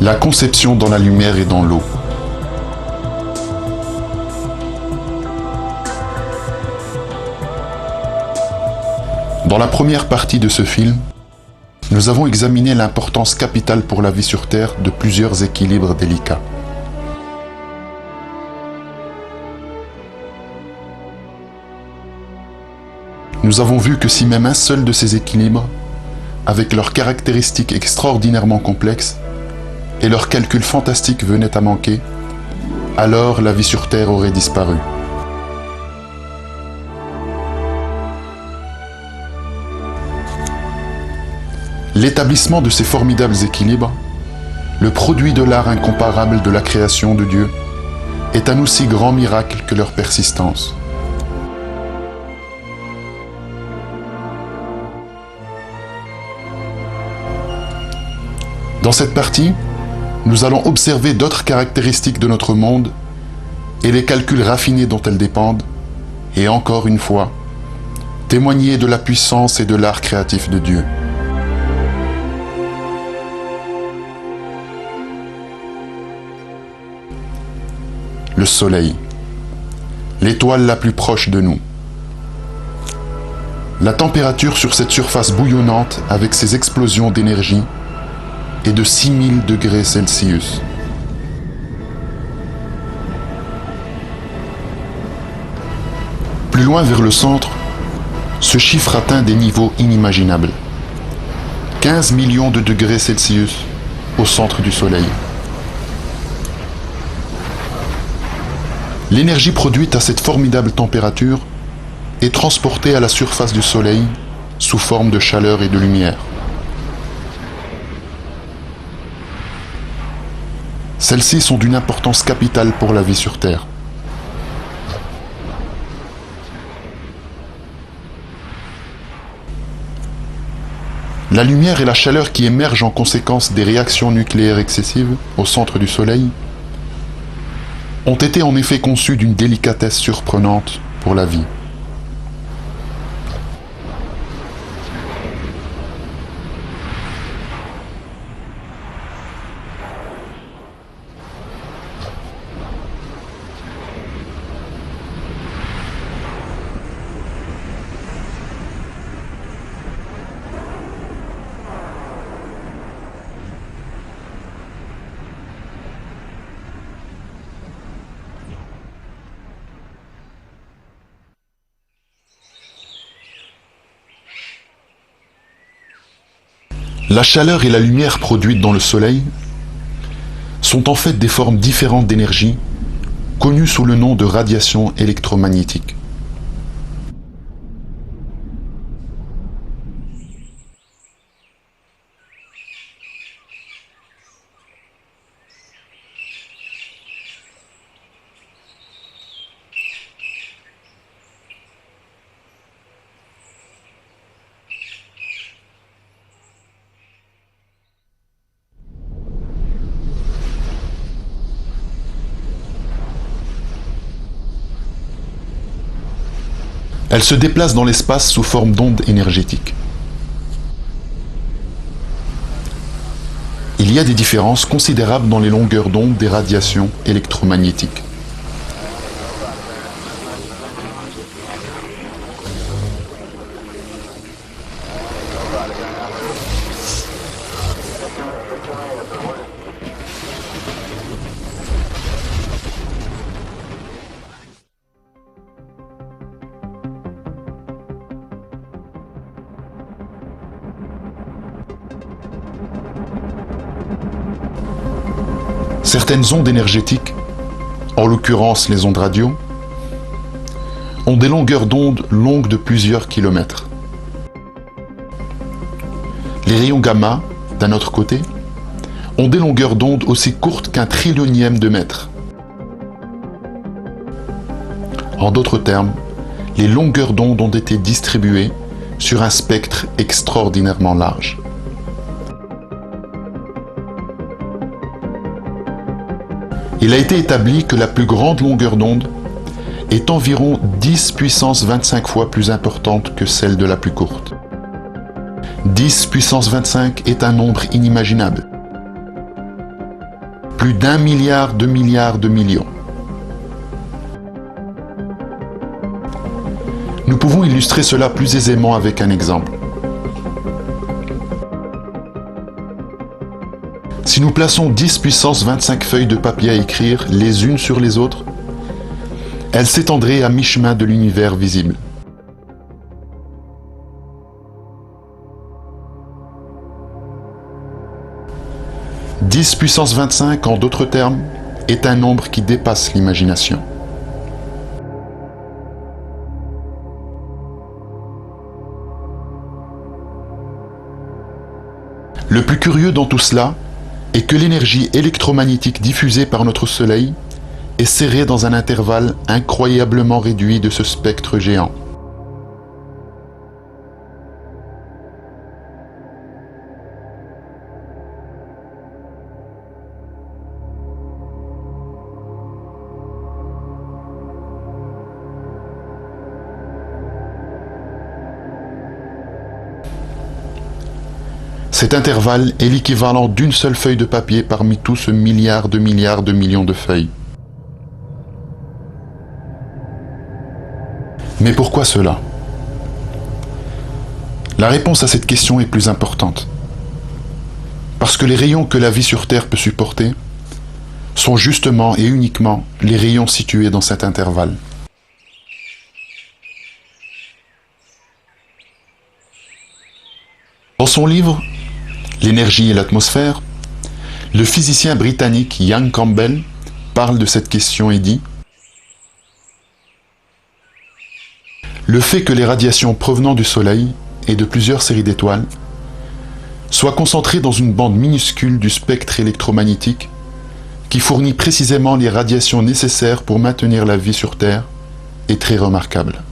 La conception dans la lumière et dans l'eau. Dans la première partie de ce film, nous avons examiné l'importance capitale pour la vie sur Terre de plusieurs équilibres délicats. Nous avons vu que si même un seul de ces équilibres, avec leurs caractéristiques extraordinairement complexes et leurs calculs fantastiques venaient à manquer, alors la vie sur Terre aurait disparu. L'établissement de ces formidables équilibres, le produit de l'art incomparable de la création de Dieu, est un aussi grand miracle que leur persistance. Dans cette partie, nous allons observer d'autres caractéristiques de notre monde et les calculs raffinés dont elles dépendent, et encore une fois, témoigner de la puissance et de l'art créatif de Dieu. Le Soleil, l'étoile la plus proche de nous. La température sur cette surface bouillonnante avec ses explosions d'énergie est de 6000 degrés Celsius. Plus loin vers le centre, ce chiffre atteint des niveaux inimaginables. 15 millions de degrés Celsius au centre du Soleil. L'énergie produite à cette formidable température est transportée à la surface du Soleil sous forme de chaleur et de lumière. Celles-ci sont d'une importance capitale pour la vie sur Terre. La lumière et la chaleur qui émergent en conséquence des réactions nucléaires excessives au centre du Soleil ont été en effet conçues d'une délicatesse surprenante pour la vie. La chaleur et la lumière produites dans le Soleil sont en fait des formes différentes d'énergie connues sous le nom de radiation électromagnétique. Elle se déplace dans l'espace sous forme d'ondes énergétiques. Il y a des différences considérables dans les longueurs d'onde des radiations électromagnétiques. Certaines ondes énergétiques, en l'occurrence les ondes radio, ont des longueurs d'onde longues de plusieurs kilomètres. Les rayons gamma, d'un autre côté, ont des longueurs d'onde aussi courtes qu'un trillionième de mètre. En d'autres termes, les longueurs d'onde ont été distribuées sur un spectre extraordinairement large. Il a été établi que la plus grande longueur d'onde est environ 10 puissance 25 fois plus importante que celle de la plus courte. 10 puissance 25 est un nombre inimaginable. plus d'1 milliard de milliards de millions. Nous pouvons illustrer cela plus aisément avec un exemple. Si nous plaçons 10 puissance 25 feuilles de papier à écrire les unes sur les autres, elles s'étendraient à mi-chemin de l'univers visible. « 10 puissance 25, en d'autres termes, est un nombre qui dépasse l'imagination. Le plus curieux dans tout cela est que l'énergie électromagnétique diffusée par notre Soleil est serrée dans un intervalle incroyablement réduit de ce spectre géant. Cet intervalle est l'équivalent d'une seule feuille de papier parmi tout ce milliard de millions de feuilles. Mais pourquoi cela? La réponse à cette question est plus importante. Parce que les rayons que la vie sur Terre peut supporter sont justement et uniquement les rayons situés dans cet intervalle. Dans son livre « L'énergie et l'atmosphère », le physicien britannique Ian Campbell parle de cette question et dit « Le fait que les radiations provenant du Soleil et de plusieurs séries d'étoiles soient concentrées dans une bande minuscule du spectre électromagnétique qui fournit précisément les radiations nécessaires pour maintenir la vie sur Terre est très remarquable. »